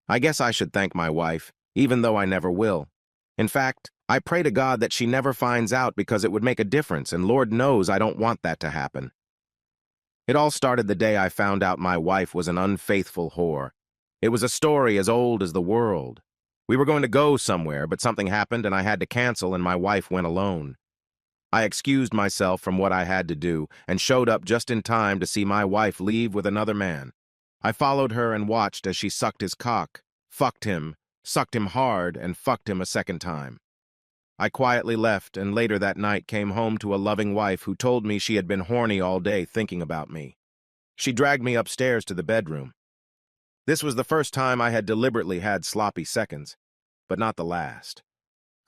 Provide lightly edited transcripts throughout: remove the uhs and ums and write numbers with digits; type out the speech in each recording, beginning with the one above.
I guess I should thank my wife, even though I never will. In fact, I pray to God that she never finds out because it would make a difference, and Lord knows I don't want that to happen. It all started the day I found out my wife was an unfaithful whore. It was a story as old as the world. We were going to go somewhere, but something happened and I had to cancel and my wife went alone. I excused myself from what I had to do and showed up just in time to see my wife leave with another man. I followed her and watched as she sucked his cock, fucked him, sucked him hard, and fucked him a second time. I quietly left and later that night came home to a loving wife who told me she had been horny all day thinking about me. She dragged me upstairs to the bedroom. This was the first time I had deliberately had sloppy seconds, but not the last.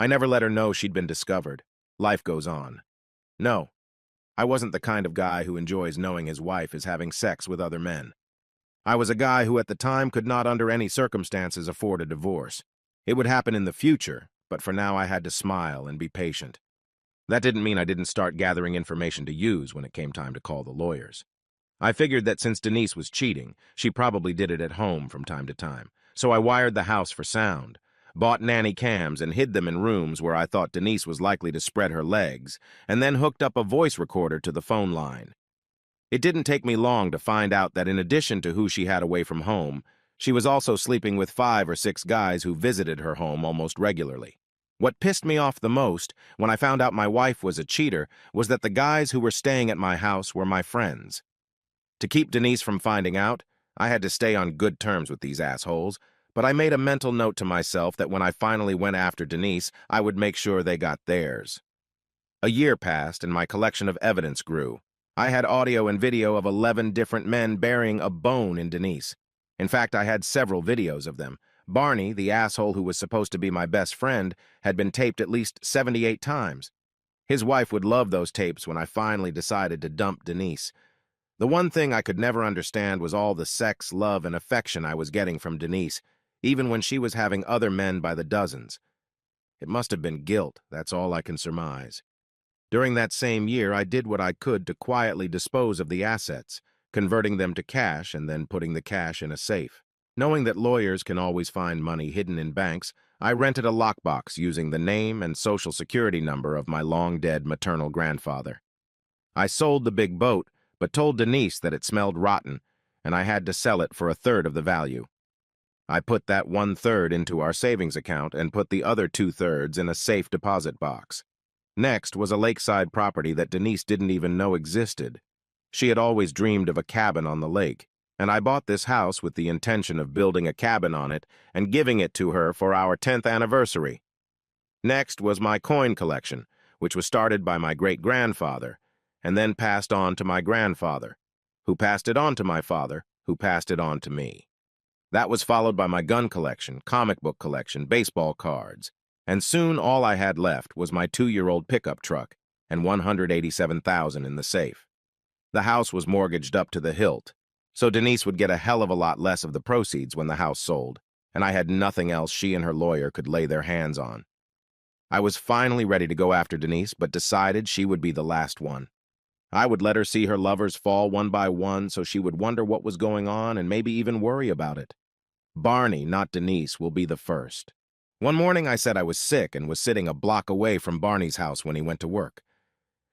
I never let her know she'd been discovered. Life goes on. No, I wasn't the kind of guy who enjoys knowing his wife is having sex with other men. I was a guy who at the time could not under any circumstances afford a divorce. It would happen in the future, but for now I had to smile and be patient. That didn't mean I didn't start gathering information to use when it came time to call the lawyers. I figured that since Denise was cheating, she probably did it at home from time to time. So I wired the house for sound, bought nanny cams and hid them in rooms where I thought Denise was likely to spread her legs, and then hooked up a voice recorder to the phone line. It didn't take me long to find out that in addition to who she had away from home, she was also sleeping with 5 or 6 guys who visited her home almost regularly. What pissed me off the most when I found out my wife was a cheater was that the guys who were staying at my house were my friends. To keep Denise from finding out, I had to stay on good terms with these assholes, but I made a mental note to myself that when I finally went after Denise, I would make sure they got theirs. A year passed and my collection of evidence grew. I had audio and video of 11 different men burying a bone in Denise. In fact, I had several videos of them. Barney, the asshole who was supposed to be my best friend, had been taped at least 78 times. His wife would love those tapes when I finally decided to dump Denise. The one thing I could never understand was all the sex, love, and affection I was getting from Denise, even when she was having other men by the dozens. It must have been guilt, that's all I can surmise. During that same year, I did what I could to quietly dispose of the assets, converting them to cash and then putting the cash in a safe. Knowing that lawyers can always find money hidden in banks, I rented a lockbox using the name and social security number of my long-dead maternal grandfather. I sold the big boat, but told Denise that it smelled rotten, and I had to sell it for 1/3 of the value. I put that 1/3 into our savings account and put the other 2/3 in a safe deposit box. Next was a lakeside property that Denise didn't even know existed. She had always dreamed of a cabin on the lake, and I bought this house with the intention of building a cabin on it and giving it to her for our 10th anniversary. Next was my coin collection, which was started by my great-grandfather, and then passed on to my grandfather, who passed it on to my father, who passed it on to me. That was followed by my gun collection, comic book collection, baseball cards, and soon all I had left was my 2-year-old pickup truck and $187,000 in the safe. The house was mortgaged up to the hilt, so Denise would get a hell of a lot less of the proceeds when the house sold, and I had nothing else she and her lawyer could lay their hands on. I was finally ready to go after Denise, but decided she would be the last one. I would let her see her lovers fall one by one so she would wonder what was going on and maybe even worry about it. Barney, not Denise, will be the first. One morning I said I was sick and was sitting a block away from Barney's house when he went to work.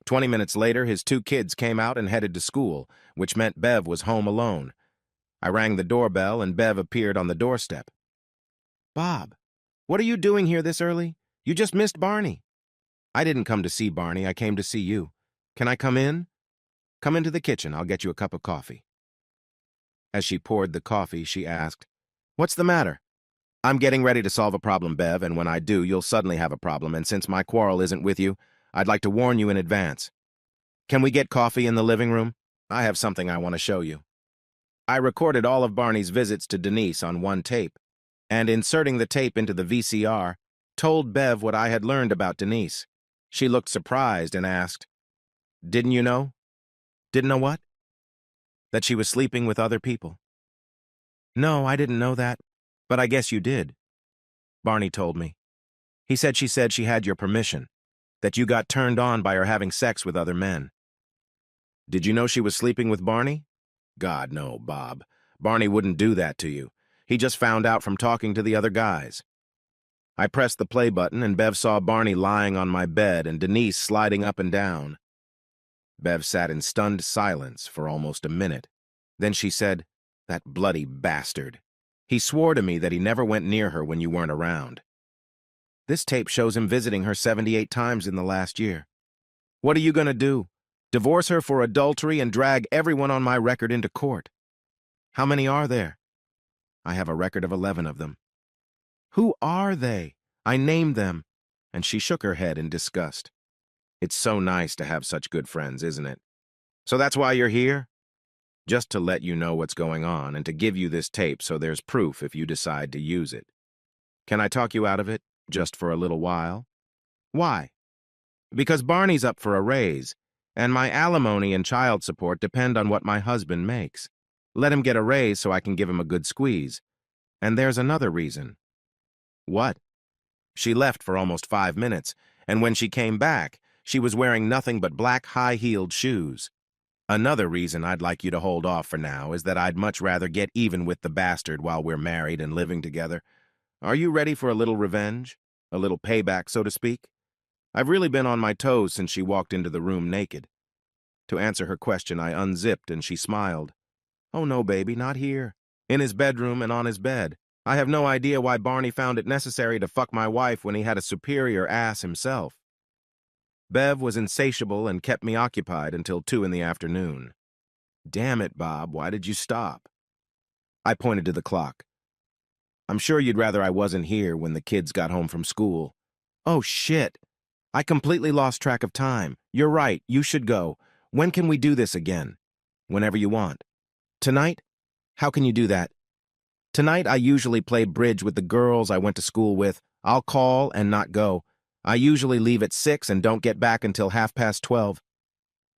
20 minutes later, his 2 kids came out and headed to school, which meant Bev was home alone. I rang the doorbell and Bev appeared on the doorstep. "Bob, what are you doing here this early? You just missed Barney." "I didn't come to see Barney, I came to see you. Can I come in?" "Come into the kitchen, I'll get you a cup of coffee." As she poured the coffee, she asked, "What's the matter?" "I'm getting ready to solve a problem, Bev, and when I do, you'll suddenly have a problem, and since my quarrel isn't with you, I'd like to warn you in advance. Can we get coffee in the living room? I have something I want to show you." I recorded all of Barney's visits to Denise on one tape, and inserting the tape into the VCR, told Bev what I had learned about Denise. She looked surprised and asked, "Didn't you know?" "Didn't know what?" "That she was sleeping with other people." "No, I didn't know that, but I guess you did." Barney told me. He said she had your permission, that you got turned on by her having sex with other men." "Did you know she was sleeping with Barney?" "God, no, Bob. Barney wouldn't do that to you. He just found out from talking to the other guys. I pressed the play button, and Bev saw Barney lying on my bed and Denise sliding up and down. Bev sat in stunned silence for almost a minute. Then she said, "That bloody bastard. He swore to me that he never went near her when you weren't around. This tape shows him visiting her 78 times in the last year. What are you going to do? Divorce her for adultery and drag everyone on my record into court? How many are there?" "I have a record of 11 of them." "Who are they?" "I named them." And she shook her head in disgust. "It's so nice to have such good friends, isn't it? So that's why you're here?" "Just to let you know what's going on and to give you this tape so there's proof if you decide to use it. Can I talk you out of it, just for a little while?" "Why?" "Because Barney's up for a raise, and my alimony and child support depend on what my husband makes. Let him get a raise so I can give him a good squeeze. And there's another reason." "What?" She left for almost 5 minutes, and when she came back, she was wearing nothing but black high-heeled shoes. "Another reason I'd like you to hold off for now is that I'd much rather get even with the bastard while we're married and living together. Are you ready for a little revenge? A little payback, so to speak? I've really been on my toes since she walked into the room naked." To answer her question, I unzipped and she smiled. "Oh no, baby, not here. In his bedroom and on his bed. I have no idea why Barney found it necessary to fuck my wife when he had a superior ass himself." Bev was insatiable and kept me occupied until 2 in the afternoon. "Damn it, Bob, why did you stop?" I pointed to the clock. "I'm sure you'd rather I wasn't here when the kids got home from school." "Oh, shit. I completely lost track of time. You're right, you should go. When can we do this again?" "Whenever you want." "Tonight? How can you do that?" "Tonight I usually play bridge with the girls I went to school with. I'll call and not go. I usually leave at 6 and don't get back until 12:30.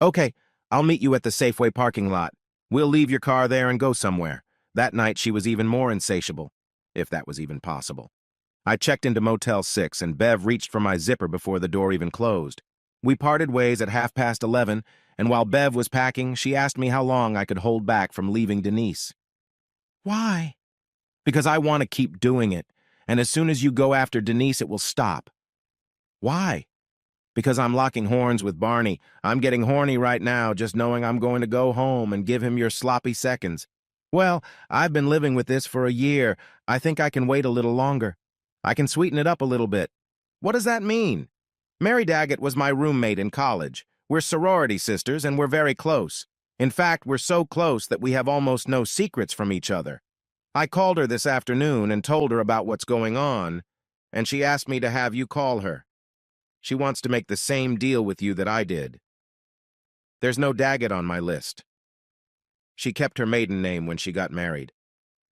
"Okay, I'll meet you at the Safeway parking lot. We'll leave your car there and go somewhere." That night she was even more insatiable, if that was even possible. I checked into Motel 6 and Bev reached for my zipper before the door even closed. We parted ways at 11:30, and while Bev was packing, she asked me how long I could hold back from leaving Denise. "Why?" "Because I want to keep doing it, and as soon as you go after Denise, it will stop." "Why?" "Because I'm locking horns with Barney. I'm getting horny right now just knowing I'm going to go home and give him your sloppy seconds." "Well, I've been living with this for a year. I think I can wait a little longer. I can sweeten it up a little bit." "What does that mean?" "Mary Daggett was my roommate in college. We're sorority sisters and we're very close. In fact, we're so close that we have almost no secrets from each other. I called her this afternoon and told her about what's going on, and she asked me to have you call her. She wants to make the same deal with you that I did. There's no Daggett on my list. She kept her maiden name when she got married.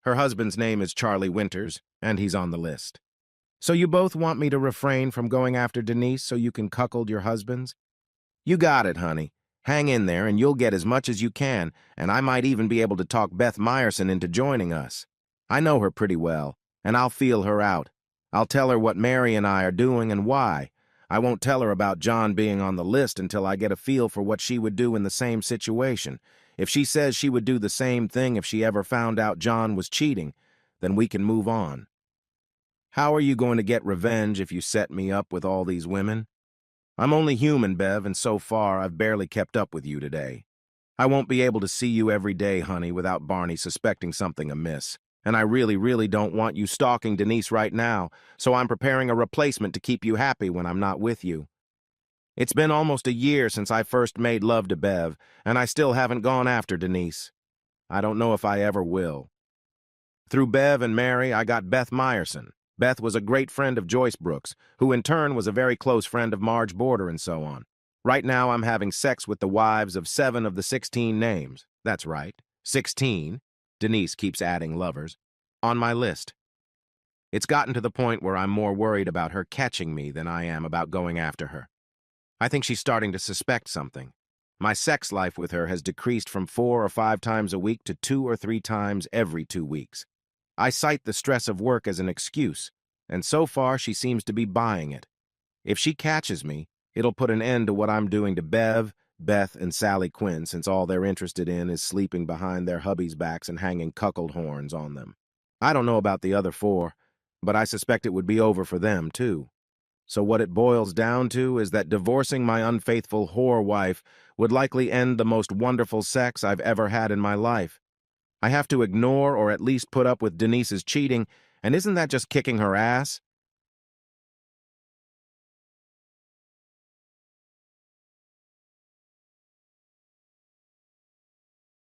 Her husband's name is Charlie Winters, and he's on the list. So you both want me to refrain from going after Denise so you can cuckold your husbands? You got it, honey. Hang in there, and you'll get as much as you can, and I might even be able to talk Beth Meyerson into joining us. I know her pretty well, and I'll feel her out. I'll tell her what Mary and I are doing and why. I won't tell her about John being on the list until I get a feel for what she would do in the same situation. If she says she would do the same thing if she ever found out John was cheating, then we can move on. How are you going to get revenge if you set me up with all these women? I'm only human, Bev, and so far I've barely kept up with you today. I won't be able to see you every day, honey, without Barney suspecting something amiss. And I really, really don't want you stalking Denise right now, so I'm preparing a replacement to keep you happy when I'm not with you. It's been almost a year since I first made love to Bev, and I still haven't gone after Denise. I don't know if I ever will. Through Bev and Mary, I got Beth Meyerson. Beth was a great friend of Joyce Brooks, who in turn was a very close friend of Marge Border and so on. Right now I'm having sex with the wives of 7 of the 16 names. That's right, 16. Denise keeps adding lovers. On my list. It's gotten to the point where I'm more worried about her catching me than I am about going after her. I think she's starting to suspect something. My sex life with her has decreased from 4 or 5 times a week to 2 or 3 times every 2 weeks. I cite the stress of work as an excuse, and so far she seems to be buying it. If she catches me, it'll put an end to what I'm doing to Bev, Beth, and Sally Quinn, since all they're interested in is sleeping behind their hubbies' backs and hanging cuckold horns on them. I don't know about the other four, but I suspect it would be over for them, too. So what it boils down to is that divorcing my unfaithful whore wife would likely end the most wonderful sex I've ever had in my life. I have to ignore or at least put up with Denise's cheating, and isn't that just kicking her ass?